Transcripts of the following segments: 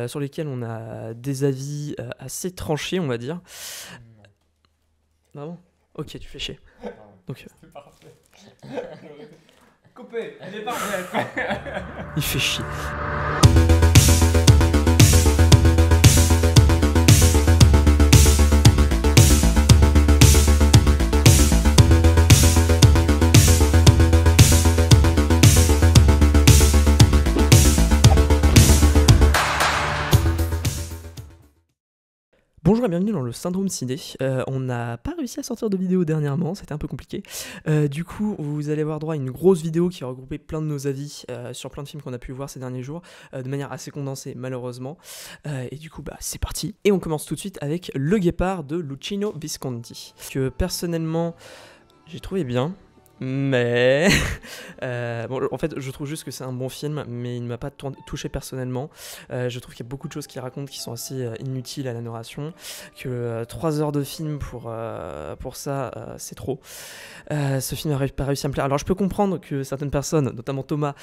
sur lesquels on a des avis assez tranchés, on va dire. Vraiment ? Ok, tu fais chier. Donc, C'est parfait. Coupé, il est parfait. il fait chier. Bonjour et bienvenue dans le Syndrome Ciné. On n'a pas réussi à sortir de vidéo dernièrement, c'était un peu compliqué. Du coup, vous allez avoir droit à une grosse vidéo qui a regroupé plein de nos avis sur plein de films qu'on a pu voir ces derniers jours, de manière assez condensée malheureusement. Et du coup, c'est parti. Et on commence tout de suite avec Le Guépard de Luchino Visconti, que personnellement, j'ai trouvé bien. Mais bon, en fait, je trouve juste que c'est un bon film, mais il ne m'a pas touché personnellement. Je trouve qu'il y a beaucoup de choses qu'il raconte qui sont assez inutiles à la narration, que 3 heures de film pour ça, c'est trop. Ce film n'a pas réussi à me plaire. Alors je peux comprendre que certaines personnes, notamment Thomas,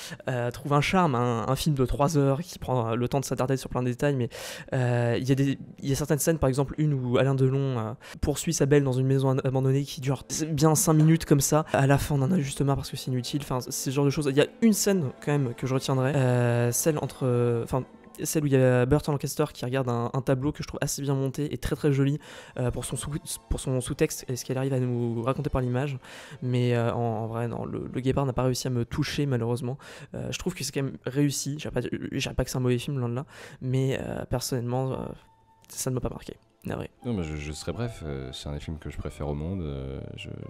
trouvent un charme à un film de 3 heures qui prend le temps de s'attarder sur plein de détails, mais il y a certaines scènes, par exemple une où Alain Delon poursuit sa belle dans une maison abandonnée qui dure bien 5 minutes comme ça. À la fin on en a juste marre parce que c'est inutile, enfin c'est ce genre de choses. Il y a une scène quand même que je retiendrai, celle où il y a Burt Lancaster qui regarde un tableau que je trouve assez bien monté et très très joli pour son sous-texte et ce qu'elle arrive à nous raconter par l'image. Mais en vrai, non, le Guépard n'a pas réussi à me toucher malheureusement. Je trouve que c'est quand même réussi. Je dirais pas que c'est un mauvais film, loin de là, mais personnellement, ça ne m'a pas marqué. Navré. Non, mais je serai bref, c'est un des films que je préfère au monde,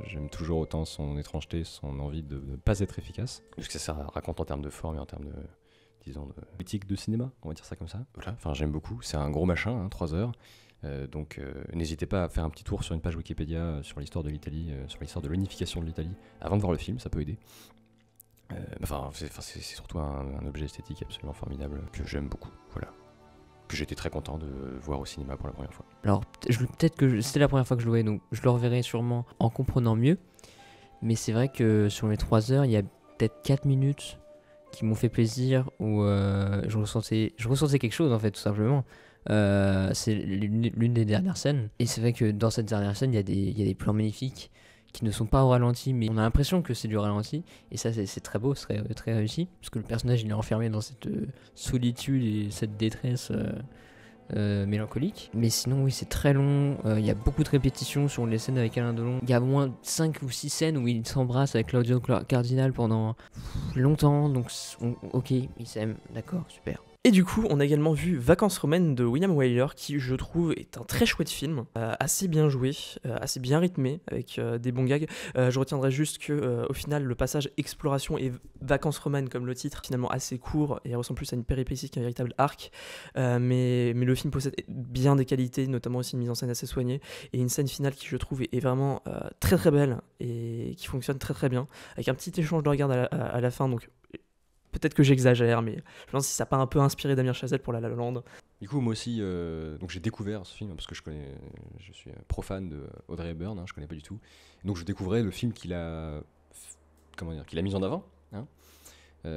j'aime toujours autant son étrangeté, son envie de ne pas être efficace, parce que ça raconte en termes de forme et en termes de, disons, de politique de cinéma, on va dire ça comme ça. Voilà, enfin j'aime beaucoup, c'est un gros machin, 3 heures, donc n'hésitez pas à faire un petit tour sur une page Wikipédia sur l'histoire de l'Italie, sur l'histoire de l'unification de l'Italie, avant de voir le film, ça peut aider. C'est surtout un objet esthétique absolument formidable que j'aime beaucoup, voilà. Que j'étais très content de voir au cinéma pour la première fois. Alors peut-être que c'était la première fois que je le voyais, donc je le reverrai sûrement en comprenant mieux. Mais c'est vrai que sur les 3 heures, il y a peut-être 4 minutes qui m'ont fait plaisir, où je ressentais quelque chose en fait, tout simplement. C'est l'une des dernières scènes. Et c'est vrai que dans cette dernière scène, il y a des plans magnifiques qui ne sont pas au ralenti, mais on a l'impression que c'est du ralenti, et ça c'est très beau, c'est très réussi, parce que le personnage il est enfermé dans cette solitude et cette détresse mélancolique. Mais sinon oui, c'est très long, il y a beaucoup de répétitions sur les scènes avec Alain Delon. Il y a au moins 5 ou 6 scènes où il s'embrasse avec Claudio Cardinal pendant longtemps, donc ok, ils s'aiment, d'accord, super. Et du coup, on a également vu Vacances romaines de William Wyler, qui je trouve est un très chouette film, assez bien joué, assez bien rythmé, avec des bons gags. Je retiendrai juste que au final, le passage exploration et vacances romaines, comme le titre, finalement assez court et ressemble plus à une péripétie qu'un véritable arc. Mais le film possède bien des qualités, notamment aussi une mise en scène assez soignée, et une scène finale qui je trouve est vraiment très très belle et qui fonctionne très très bien, avec un petit échange de regard à la fin, donc... Peut-être que j'exagère, mais je pense que si ça n'a pas un peu inspiré Damien Chazelle pour La La Land. Du coup, moi aussi, donc j'ai découvert ce film parce que je suis profane de Audrey Hepburn, je connais pas du tout. Donc je découvrais le film qu'il a mis en avant. Et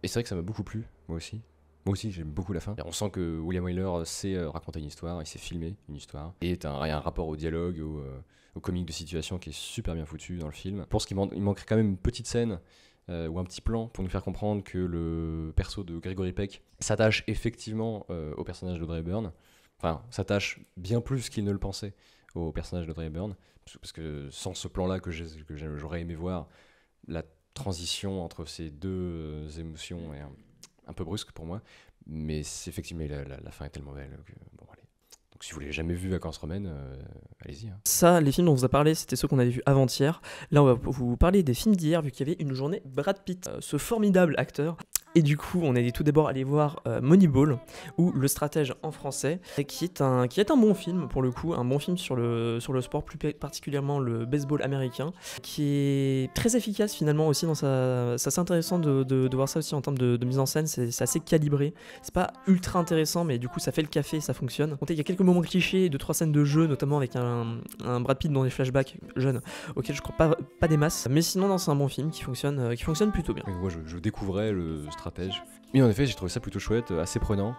c'est vrai que ça m'a beaucoup plu, moi aussi. Moi aussi, j'aime beaucoup la fin. Et on sent que William Wyler sait raconter une histoire, il sait filmer une histoire. Et il y a un rapport au dialogue, au comique de situation qui est super bien foutu dans le film. Je pense qu'il manquerait quand même une petite scène ou un petit plan pour nous faire comprendre que le perso de Gregory Peck s'attache effectivement au personnage d'Audrey Hepburn. Enfin, s'attache bien plus qu'il ne le pensait au personnage d'Audrey Hepburn. Parce que sans ce plan-là que j'aurais aimé voir, la transition entre ces deux émotions est un peu brusque pour moi. Mais effectivement, la fin est tellement belle que bon, allez. Donc si vous l'avez jamais vu Vacances romaines, allez-y. Ça, les films dont on vous a parlé, c'était ceux qu'on avait vus avant-hier. Là, on va vous parler des films d'hier, vu qu'il y avait une journée Brad Pitt, ce formidable acteur. Et du coup, on est tout d'abord allé voir Moneyball, ou Le Stratège en français, qui est un bon film, pour le coup, un bon film sur le sport, plus particulièrement le baseball américain, qui est très efficace finalement aussi. C'est assez intéressant de voir ça aussi en termes de mise en scène, c'est assez calibré. C'est pas ultra intéressant, mais du coup, ça fait le café, ça fonctionne. Il y a quelques moments clichés, 2-3 scènes de jeu, notamment avec un Brad Pitt dans des flashbacks jeunes, auxquels je crois pas des masses. Mais sinon, c'est un bon film qui fonctionne plutôt bien. Moi, je découvrais le Stratège. Mais en effet, j'ai trouvé ça plutôt chouette, assez prenant.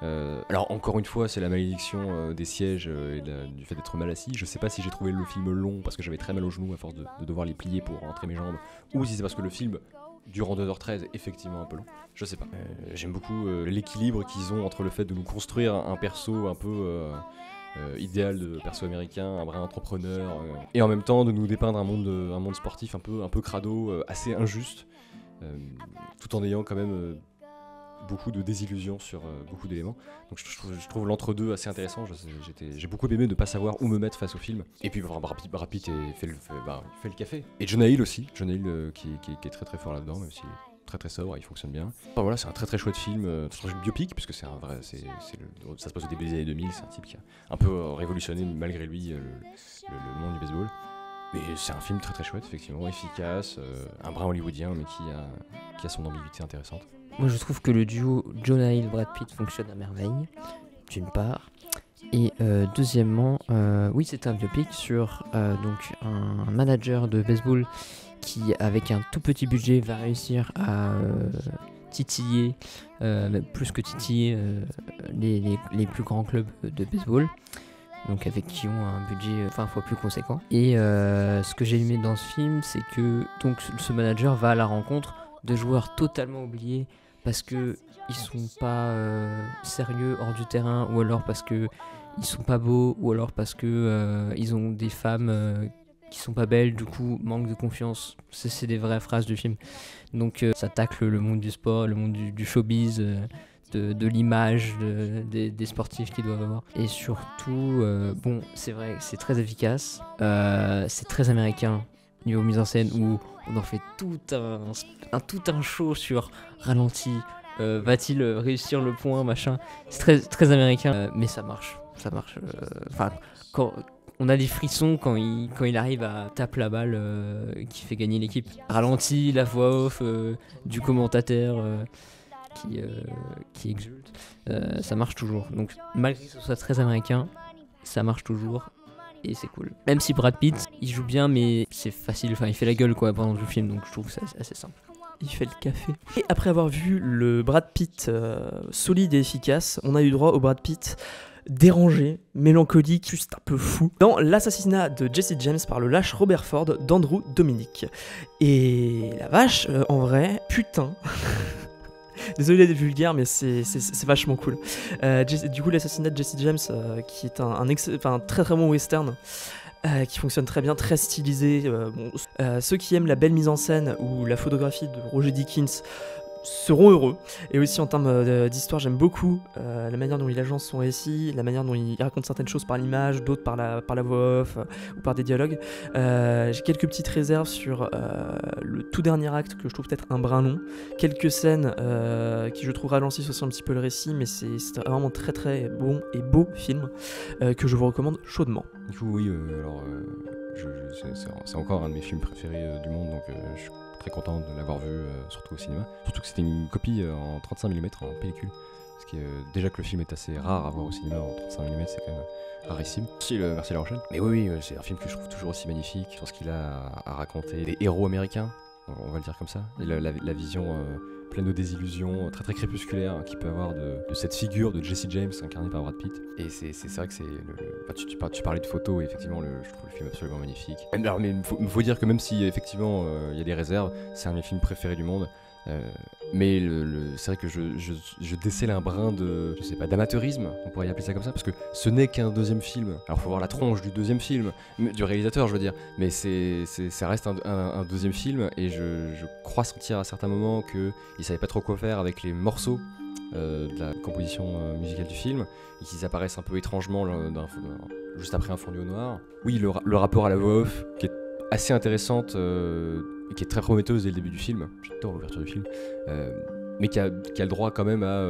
Alors encore une fois, c'est la malédiction des sièges et du fait d'être mal assis. Je sais pas si j'ai trouvé le film long parce que j'avais très mal aux genoux à force de devoir les plier pour rentrer mes jambes, ou si c'est parce que le film durant 2h13 effectivement un peu long. Je sais pas. J'aime beaucoup l'équilibre qu'ils ont entre le fait de nous construire un perso un peu idéal de perso américain, un vrai entrepreneur, et en même temps de nous dépeindre un monde sportif un peu crado, assez injuste, tout en ayant quand même beaucoup de désillusions sur beaucoup d'éléments. Donc je trouve l'entre-deux assez intéressant. J'ai beaucoup aimé de ne pas savoir où me mettre face au film. Et puis Brad Pitt fait le café. Et Jonah Hill aussi. Jonah Hill qui est très très fort là-dedans, même s'il est très très sobre, il fonctionne bien. Enfin, voilà, c'est un très très chouette film, c'est un biopic, puisque c'est un vrai, ça se passe au début des années 2000, c'est un type qui a un peu révolutionné malgré lui le monde du baseball. Mais c'est un film très très chouette, effectivement, efficace, un brin hollywoodien, mais qui a son ambiguïté intéressante. Moi je trouve que le duo Jonah Hill-Brad Pitt fonctionne à merveille, d'une part. Et deuxièmement, oui, c'est un biopic sur donc un manager de baseball qui, avec un tout petit budget, va réussir à titiller, plus que titiller, les plus grands clubs de baseball. Donc avec qui ont un budget 20 fois plus conséquent. Et ce que j'ai aimé dans ce film, c'est que donc, ce manager va à la rencontre de joueurs totalement oubliés parce que ils sont pas sérieux hors du terrain, ou alors parce que ils sont pas beaux, ou alors parce que ils ont des femmes qui sont pas belles, du coup manque de confiance. C'est des vraies phrases du film. Donc ça tacle le monde du sport, le monde du showbiz, de l'image des sportifs qu'ils doivent avoir. Et surtout, bon, c'est vrai, c'est très efficace, c'est très américain niveau mise en scène, où on en fait tout un show sur ralenti, va-t-il réussir le point, machin. C'est très, très américain, mais ça marche. Enfin, quand on a des frissons quand il arrive à taper la balle qui fait gagner l'équipe. Ralenti, la voix off du commentateur qui exulte, ça marche toujours. Donc malgré que ce soit très américain, ça marche toujours. Et c'est cool. Même si Brad Pitt, il joue bien, mais c'est facile, enfin il fait la gueule quoi pendant le film, donc je trouve que c'est assez simple. Il fait le café. Et après avoir vu le Brad Pitt solide et efficace, on a eu droit au Brad Pitt dérangé, mélancolique, juste un peu fou, dans l'assassinat de Jesse James par le lâche Robert Ford d'Andrew Dominic. Et la vache, en vrai, putain. Désolé d'être vulgaire, mais c'est vachement cool. Du coup, l'assassinat de Jesse James, qui est un très très bon western, qui fonctionne très bien, très stylisé. Ceux qui aiment la belle mise en scène ou la photographie de Roger Deakins seront heureux. Et aussi en termes d'histoire, j'aime beaucoup la manière dont il agence son récit, la manière dont il raconte certaines choses par l'image, d'autres par la voix off ou par des dialogues. J'ai quelques petites réserves sur le tout dernier acte que je trouve peut-être un brin long, quelques scènes qui je trouve ralentissent aussi un petit peu le récit, mais c'est vraiment très très bon et beau film que je vous recommande chaudement. Du coup oui, alors c'est encore un de mes films préférés du monde, donc je suis très content de l'avoir vu, surtout au cinéma. Surtout que c'était une copie en 35 mm en pellicule. Parce que déjà que le film est assez rare à voir au cinéma en 35 mm, c'est quand même rarissime. Merci La Rochelle. Mais oui, c'est un film que je trouve toujours aussi magnifique sur ce qu'il a à raconter. Des héros américains, on va le dire comme ça. Et la vision pleine de désillusions, très très crépusculaire qu'il peut avoir de cette figure de Jesse James incarné par Brad Pitt. Et c'est vrai que c'est tu parlais de photos, et effectivement je trouve le film absolument magnifique. Alors, mais il faut dire que même si effectivement il y a des réserves, c'est un de mes films préférés du monde. Mais c'est vrai que je décèle un brin de, je sais pas, d'amateurisme, on pourrait y appeler ça comme ça, parce que ce n'est qu'un deuxième film. Alors faut voir la tronche du deuxième film, du réalisateur je veux dire, mais ça reste un deuxième film, et je crois sentir à certains moments qu'il savait pas trop quoi faire avec les morceaux de la composition musicale du film, et qu'ils apparaissent un peu étrangement juste après un fondu au noir. Oui, le rapport à la voix off, qui est assez intéressante, et qui est très prometteuse dès le début du film. J'adore l'ouverture du film, mais qui a le droit quand même à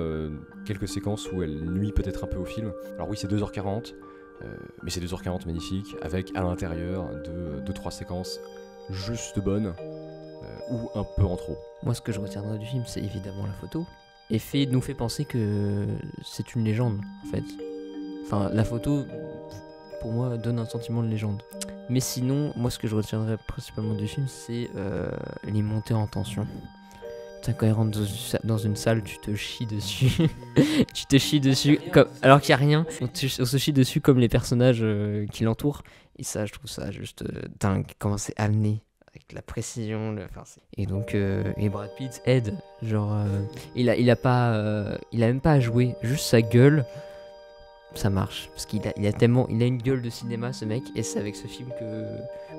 quelques séquences où elle nuit peut-être un peu au film. Alors oui, c'est 2h40, mais c'est 2h40 magnifique, avec à l'intérieur 2-3 séquences juste bonnes, ou un peu en trop. Moi, ce que je retiendrai du film, c'est évidemment la photo. Et nous fait penser que c'est une légende, en fait. Enfin, la photo, pour moi, donne un sentiment de légende. Mais sinon, moi, ce que je retiendrai principalement du film, c'est les montées en tension Putain, quand il rentre dans une salle, tu te chies dessus. Tu te chies dessus, alors qu'il n'y a rien. On se chie dessus comme les personnages qui l'entourent. Et ça, je trouve ça juste dingue. Comment c'est amené, avec la précision. Et donc, et Brad Pitt aide. Genre, il a même pas à jouer, juste sa gueule. Ça marche. Parce qu'il a une gueule de cinéma, ce mec. Et c'est avec ce film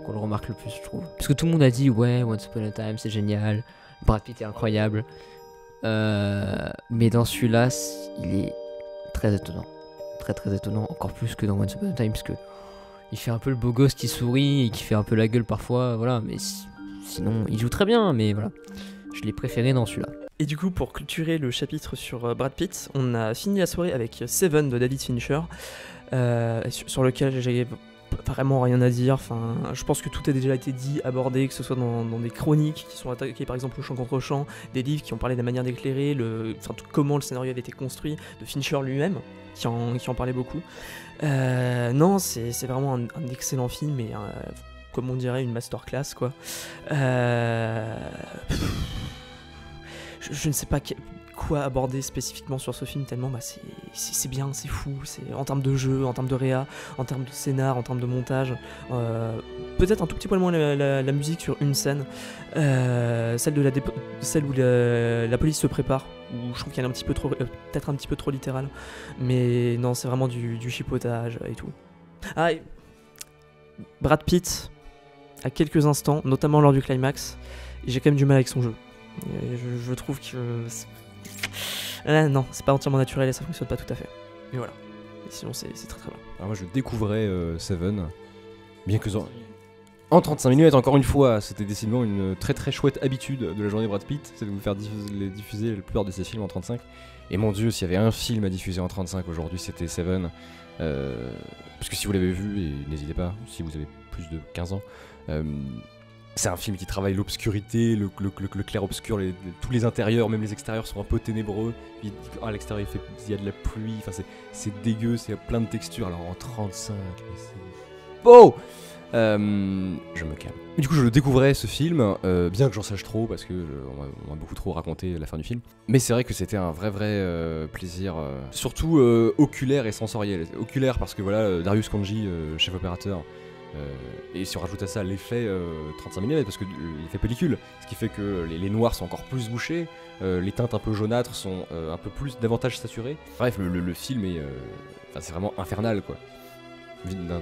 qu'on le remarque le plus, je trouve. Parce que tout le monde a dit, ouais, Once Upon a Time, c'est génial. Brad Pitt est incroyable. Mais dans celui-là, il est très étonnant. Très très étonnant. Encore plus que dans Once Upon a Time. Parce que il fait un peu le beau gosse qui sourit et qui fait un peu la gueule parfois. Voilà. Mais sinon, il joue très bien. Mais voilà. Je l'ai préféré dans celui-là. Et du coup, pour clôturer le chapitre sur Brad Pitt, on a fini la soirée avec Seven de David Fincher, sur lequel j'ai vraiment rien à dire. Enfin, je pense que tout a déjà été dit, abordé, que ce soit dans des chroniques qui sont attaquées par exemple au champ contre champ, des livres qui ont parlé de la manière d'éclairer, comment le scénario avait été construit, de Fincher lui-même, qui en parlait beaucoup. Non, c'est vraiment un excellent film, et comme on dirait, une masterclass, quoi. Je ne sais pas quoi aborder spécifiquement sur ce film, tellement c'est bien, c'est fou, en termes de jeu, en termes de réa, en termes de scénar, en termes de montage. Peut-être un tout petit poil moins la musique sur une scène, celle où la police se prépare, où je trouve qu'elle est peut-être un petit peu trop littérale, mais non, c'est vraiment du chipotage et tout. Ah, et Brad Pitt, à quelques instants, notamment lors du climax, j'ai quand même du mal avec son jeu. Je trouve que non, c'est pas entièrement naturel et ça fonctionne pas tout à fait. Mais voilà. Et sinon, c'est très très bien. Alors moi, je découvrais Seven, bien que en 35 minutes, encore une fois, c'était décidément une très très chouette habitude de la journée Brad Pitt, c'est de vous faire diffuser la plupart de ses films en 35. Et mon Dieu, s'il y avait un film à diffuser en 35 aujourd'hui, c'était Seven. Parce que si vous l'avez vu, et n'hésitez pas, si vous avez plus de 15 ans, c'est un film qui travaille l'obscurité, le clair-obscur, tous les intérieurs, même les extérieurs sont un peu ténébreux. À l'extérieur il y a de la pluie, enfin c'est dégueu, c'est plein de textures. Alors en 35, mais c'est beau. Je me calme. Du coup, je le découvrais ce film, bien que j'en sache trop, parce que on m'a beaucoup trop raconté la fin du film. Mais c'est vrai que c'était un vrai plaisir, surtout oculaire et sensoriel. Oculaire parce que voilà, Darius Khondji, chef opérateur. Et si on rajoute à ça l'effet 35 mm, parce que l'effet pellicule, ce qui fait que les noirs sont encore plus bouchés, les teintes un peu jaunâtres sont un peu davantage saturées. Bref, le film est, c'est vraiment infernal, quoi, d'un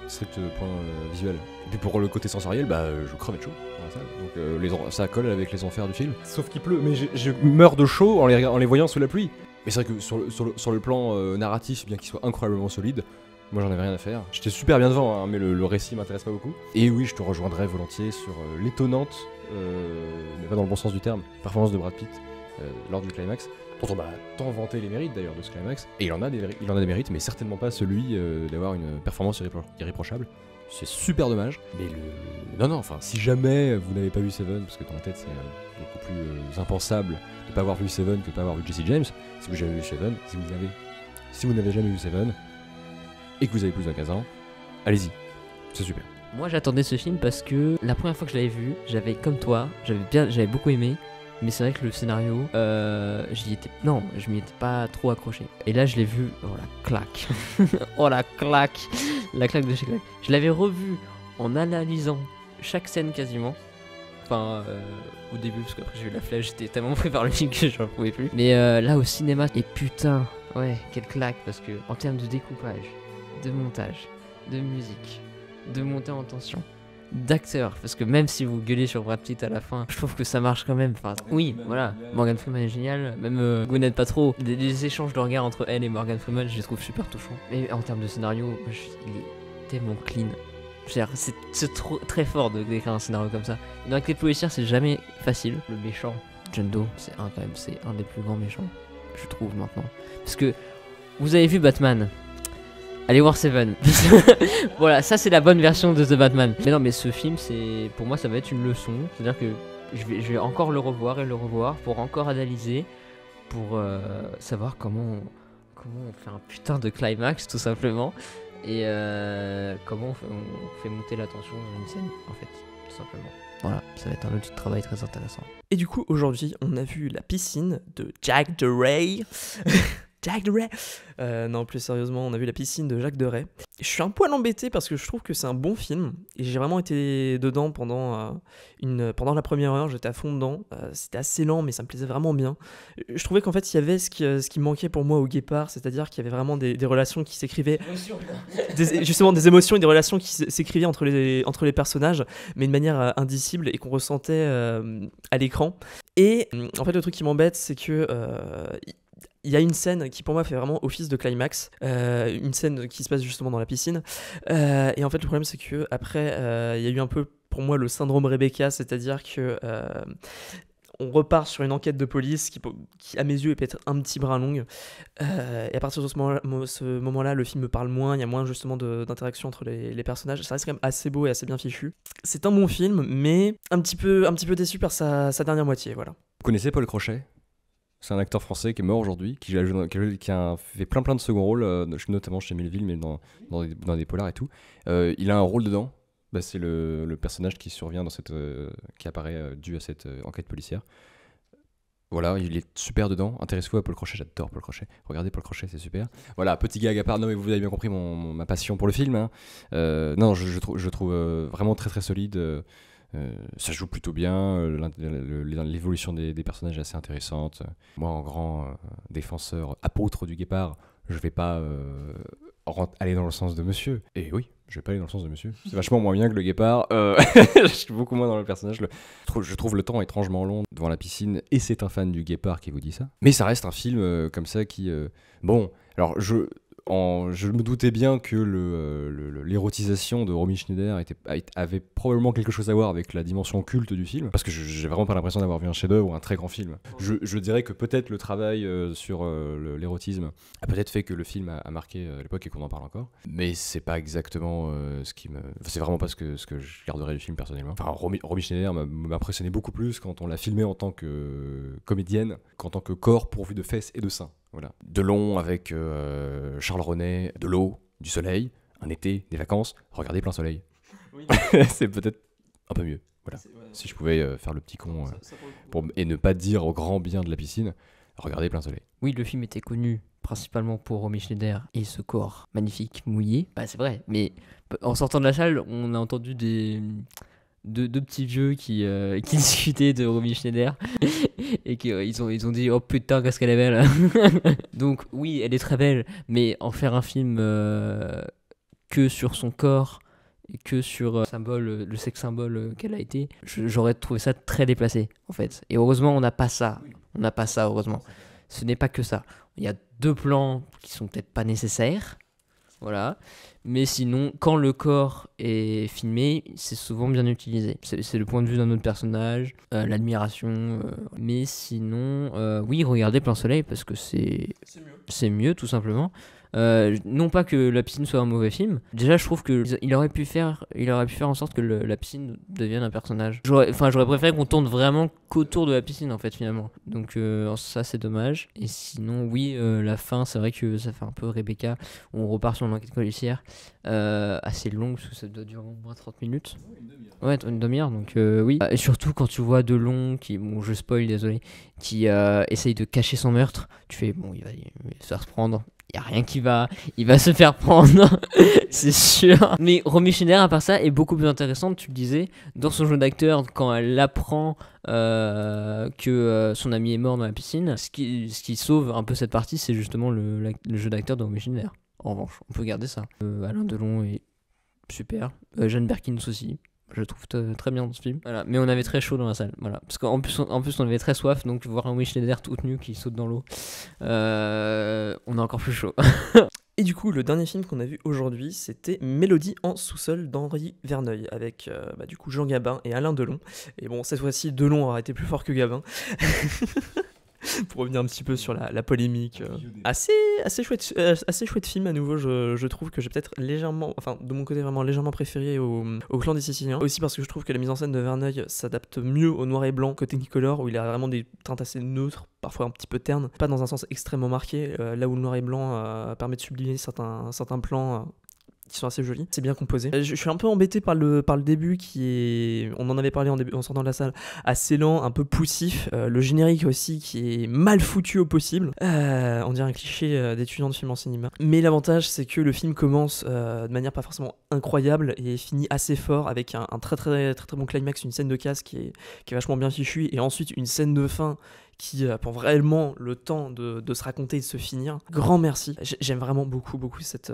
strict point visuel. Et puis pour le côté sensoriel, je crevais de chaud dans la salle. Donc ça colle avec les enfers du film. Sauf qu'il pleut, mais je meurs de chaud en les voyant sous la pluie. Mais c'est vrai que sur le plan narratif, bien qu'il soit incroyablement solide, moi j'en avais rien à faire. J'étais super bien devant, hein, mais le récit m'intéresse pas beaucoup. Et oui, je te rejoindrais volontiers sur l'étonnante, mais pas dans le bon sens du terme, performance de Brad Pitt lors du climax, dont on m'a tant vanté les mérites d'ailleurs de ce climax. Et il en a des mérites, mais certainement pas celui d'avoir une performance irréprochable. C'est super dommage. Mais non, enfin, si jamais vous n'avez pas vu Seven, parce que dans ma tête c'est beaucoup plus impensable de pas avoir vu Seven que de pas avoir vu Jesse James. Si vous avez vu Seven, si vous n'avez jamais vu Seven, et que vous avez plus de 15 ans, allez-y, c'est super. Moi j'attendais ce film parce que la première fois que je l'avais vu, j'avais comme toi, j'avais beaucoup aimé, mais c'est vrai que le scénario, je m'y étais pas trop accroché. Et là je l'ai vu, oh la claque, oh la claque, la claque de chez claque. Je l'avais revu en analysant chaque scène quasiment. Enfin, au début, parce qu'après j'ai eu la flèche, j'étais tellement pris par le film que j'en pouvais plus. Mais là au cinéma, et putain, ouais, quelle claque, parce que en termes de découpage, de montage, de musique, de montée en tension, d'acteurs, parce que même si vous gueulez sur Brad Pitt à la fin, je trouve que ça marche quand même. Enfin, oui, voilà, Morgan Freeman est génial, même Gwyneth Paltrow, les échanges de regards entre elle et Morgan Freeman, je les trouve super touchants. Et en termes de scénario, il est tellement clean. C'est très fort d'écrire un scénario comme ça. Dans les policières, c'est jamais facile. Le méchant, John Doe, c'est un des plus grands méchants, je trouve maintenant. Parce que vous avez vu Batman. Allez voir Seven. Voilà, ça c'est la bonne version de The Batman. Mais non, mais ce film, pour moi, ça va être une leçon. C'est-à-dire que je vais encore le revoir et le revoir pour encore analyser, pour savoir comment on fait un putain de climax, tout simplement. Et comment on fait monter la tension dans une scène, en fait, tout simplement. voilà, ça va être un outil de travail très intéressant. Et du coup, aujourd'hui, on a vu La piscine de Jack Deray. Jack Deray. Non, plus sérieusement, on a vu La piscine de Jacques Deray. Je suis un poil embêté parce que je trouve que c'est un bon film et j'ai vraiment été dedans pendant la première heure. J'étais à fond dedans. C'était assez lent, mais ça me plaisait vraiment bien. Je trouvais qu'en fait, il y avait ce qui manquait pour moi au Guépard, c'est-à-dire qu'il y avait vraiment des relations qui s'écrivaient, justement des émotions et des relations qui s'écrivaient entre les personnages, mais de manière indicible et qu'on ressentait à l'écran. Et en fait, le truc qui m'embête, c'est que il y a une scène qui pour moi fait vraiment office de climax, une scène qui se passe justement dans la piscine, et en fait le problème c'est que après il y a eu un peu pour moi le syndrome Rebecca, c'est-à-dire que on repart sur une enquête de police qui à mes yeux est peut-être un petit brin longue, et à partir de ce moment-là le film me parle moins, il y a moins justement d'interaction entre les personnages, ça reste quand même assez beau et assez bien fichu. C'est un bon film, mais un petit peu déçu par sa dernière moitié, voilà. Vous connaissez Paul Crochet? C'est un acteur français qui est mort aujourd'hui, qui a fait plein de second rôles, notamment chez Melville, mais dans des polars et tout. Il a un rôle dedans. Bah, c'est le personnage qui survient qui apparaît dû à cette enquête policière. Voilà, il est super dedans. Intéressez-vous à Paul Crochet, j'adore Paul Crochet. Regardez Paul Crochet, c'est super. Voilà, petit gag à part. Non, mais vous avez bien compris ma passion pour le film. Hein. Non, je trouve vraiment très très solide. Ça joue plutôt bien, l'évolution des personnages est assez intéressante. Moi, en grand défenseur, apôtre du Guépard, je vais pas aller dans le sens de monsieur. Et oui, je vais pas aller dans le sens de monsieur. C'est vachement moins bien que le Guépard. Je suis beaucoup moins dans le personnage. Je trouve le temps étrangement long devant la piscine, et c'est un fan du Guépard qui vous dit ça. Mais ça reste un film comme ça qui... Bon, alors je me doutais bien que l'érotisation de Romy Schneider avait probablement quelque chose à voir avec la dimension culte du film, parce que j'ai vraiment pas l'impression d'avoir vu un chef-d'œuvre ou un très grand film. Je dirais que peut-être le travail sur l'érotisme a peut-être fait que le film a marqué à l'époque et qu'on en parle encore, mais c'est pas exactement c'est vraiment pas ce que je garderais du film personnellement. Enfin, Romy Schneider m'impressionnait beaucoup plus quand on l'a filmé en tant que comédienne qu'en tant que corps pourvu de fesses et de seins. Voilà. Delon avec Charles René, de l'eau, du soleil, un été, des vacances, regardez plein soleil. Oui. C'est peut-être un peu mieux. Voilà. Si je pouvais faire le petit con et ne pas dire au grand bien de la piscine, regardez plein soleil. Oui, le film était connu principalement pour Romy Schneider et ce corps magnifique, mouillé. Bah, c'est vrai, mais en sortant de la salle, on a entendu deux petits vieux qui discutaient de Romy Schneider et qu'ils ont dit oh putain qu'est-ce qu'elle est belle. Donc oui elle est très belle, mais en faire un film que sur son corps et que sur le sex symbole qu'elle a été, j'aurais trouvé ça très déplacé en fait. Et heureusement on n'a pas ça, heureusement. Ce n'est pas que ça, il y a 2 plans qui sont peut-être pas nécessaires. Voilà, mais sinon, quand le corps est filmé, c'est souvent bien utilisé. C'est le point de vue d'un autre personnage, l'admiration. Mais sinon, oui, regardez Plein Soleil parce que c'est mieux, tout simplement. Non pas que La piscine soit un mauvais film. Déjà, je trouve qu'il aurait pu faire en sorte que la piscine devienne un personnage. J'aurais préféré qu'on tourne vraiment qu'autour de la piscine, en fait, finalement. Donc ça, c'est dommage. Et sinon, oui, la fin, c'est vrai que ça fait un peu Rebecca. On repart sur une enquête policière assez longue, parce que ça doit durer au moins 30 minutes. Ouais, une demi-heure, donc oui. Et surtout quand tu vois Delon, bon, je spoil, désolé, qui essaye de cacher son meurtre, tu fais, bon, il va se faire prendre. Il n'y a rien il va se faire prendre, c'est sûr. Mais Romy Schneider, à part ça, est beaucoup plus intéressante, tu le disais, dans son jeu d'acteur, quand elle apprend que son ami est mort dans la piscine. Ce qui sauve un peu cette partie, c'est justement le jeu d'acteur de Romy Schneider. En revanche, on peut garder ça. Alain Delon est super. Jeanne Berkins aussi. Je le trouve très bien dans ce film. Voilà. Mais on avait très chaud dans la salle. Voilà. Parce qu'en plus, on avait très soif. Donc, voir un Romy Schneider toute nue qui saute dans l'eau, on a encore plus chaud. Et du coup, le dernier film qu'on a vu aujourd'hui, c'était Mélodie en sous-sol d'Henri Verneuil, avec du coup Jean Gabin et Alain Delon. Et bon, cette fois-ci, Delon aura été plus fort que Gabin. Pour revenir un petit peu sur la polémique, assez chouette film à nouveau. Je trouve que j'ai peut-être légèrement, enfin de mon côté vraiment légèrement préféré au Clan des Siciliens, aussi parce que je trouve que la mise en scène de Verneuil s'adapte mieux au noir et blanc que Technicolor, où il a vraiment des teintes assez neutres, parfois un petit peu ternes, pas dans un sens extrêmement marqué, là où le noir et blanc permet de sublimer certains plans qui sont assez jolies. C'est bien composé. Je suis un peu embêté par le début qui est, on en avait parlé en sortant de la salle, assez lent, un peu poussif. Le générique aussi qui est mal foutu au possible. On dirait un cliché d'étudiant de film en cinéma. Mais l'avantage, c'est que le film commence de manière pas forcément incroyable et finit assez fort avec un très bon climax, une scène de casse qui est vachement bien fichue, et ensuite une scène de fin qui prend vraiment le temps de se raconter et de se finir. Grand merci. J'aime vraiment beaucoup cette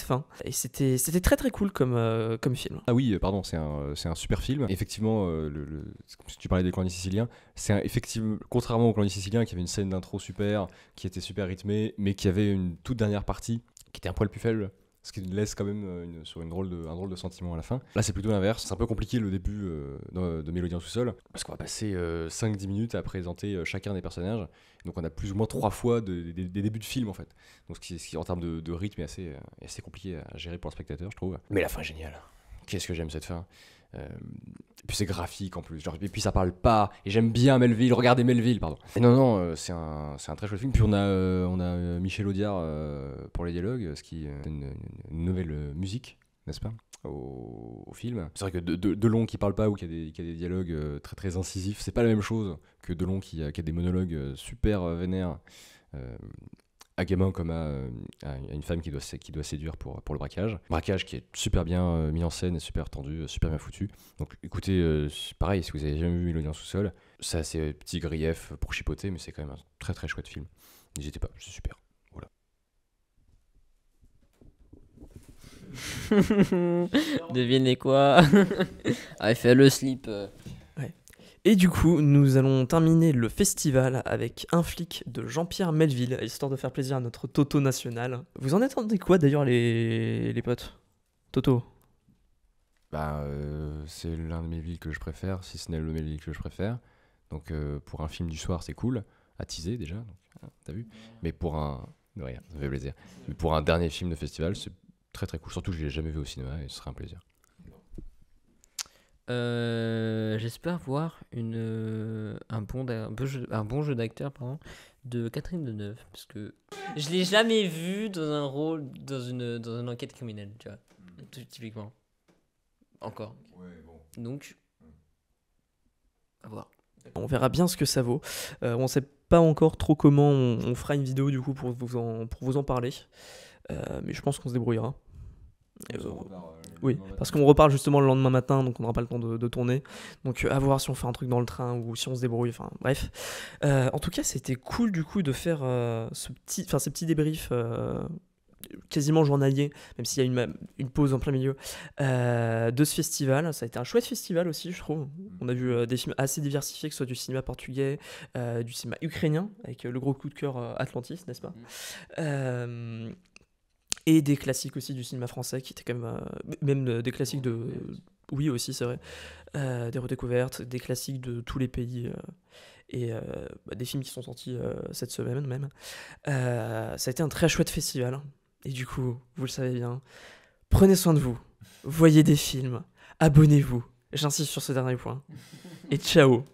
fin. Et c'était très cool comme film. Ah oui, pardon, c'est un super film. Effectivement, si tu parlais des Clandestins siciliens, effectivement, contrairement aux Clandestins siciliens qui avait une scène d'intro super, qui était super rythmée, mais qui avait une toute dernière partie qui était un poil plus faible, ce qui laisse quand même sur un drôle de sentiment à la fin. Là, c'est plutôt l'inverse. C'est un peu compliqué le début de Mélodie en sous-sol, parce qu'on va passer 5-10 minutes à présenter chacun des personnages. Donc on a plus ou moins 3 fois des débuts de film, en fait. Donc ce qui en termes de rythme est assez compliqué à gérer pour le spectateur, je trouve. Mais la fin est géniale. Qu'est-ce que j'aime cette fin. Et puis c'est graphique en plus, genre, et puis ça parle pas, et j'aime bien Melville, regardez Melville, pardon. Et non, c'est un très chouette film. Puis on a Michel Audiard pour les dialogues, ce qui est une nouvelle musique, n'est-ce pas, au film. C'est vrai que Delon qui parle pas ou qui a des dialogues très incisifs, c'est pas la même chose que Delon qui a des monologues super vénères. À gamin comme à une femme qui doit séduire pour le braquage. Braquage qui est super bien mis en scène et super tendu, super bien foutu. Donc écoutez, pareil, si vous avez jamais vu Mélodie en sous-sol, ça a ses petits griefs pour chipoter, mais c'est quand même un très chouette film. N'hésitez pas, c'est super. Voilà. Devinez quoi? I fell asleep. Et du coup, nous allons terminer le festival avec Un flic de Jean-Pierre Melville, histoire de faire plaisir à notre Toto national. Vous en attendez quoi d'ailleurs, les potes? Toto? C'est l'un de mes villes que je préfère, si ce n'est le Melville que je préfère. Donc pour un film du soir, c'est cool, à teaser déjà, donc, hein, t'as vu. Mais pour un... De rien, ça me fait plaisir. Mais pour un dernier film de festival, c'est très cool. Surtout que je l'ai jamais vu au cinéma et ce sera un plaisir. J'espère voir un bon jeu d'acteur de Catherine Deneuve, parce que je l'ai jamais vu dans un rôle dans une enquête criminelle, tu vois, typiquement. Encore. Ouais, bon. Donc, à voir. On verra bien ce que ça vaut. On sait pas encore trop comment on fera une vidéo du coup pour vous en parler, mais je pense qu'on se débrouillera. Oui, parce qu'on reparle justement le lendemain matin, donc on n'aura pas le temps de tourner. Donc à voir si on fait un truc dans le train ou si on se débrouille, enfin bref. En tout cas, c'était cool du coup de faire ces petits débriefs quasiment journaliers, même s'il y a une pause en plein milieu, de ce festival. Ça a été un chouette festival aussi, je trouve. On a vu des films assez diversifiés, que ce soit du cinéma portugais, du cinéma ukrainien, avec le gros coup de cœur Atlantis, n'est-ce pas? Et des classiques aussi du cinéma français qui étaient quand même des classiques de... Oui aussi, c'est vrai. Des redécouvertes, des classiques de tous les pays et des films qui sont sortis cette semaine même. Ça a été un très chouette festival. Et du coup, vous le savez bien, prenez soin de vous, voyez des films, abonnez-vous. J'insiste sur ce dernier point. Et ciao!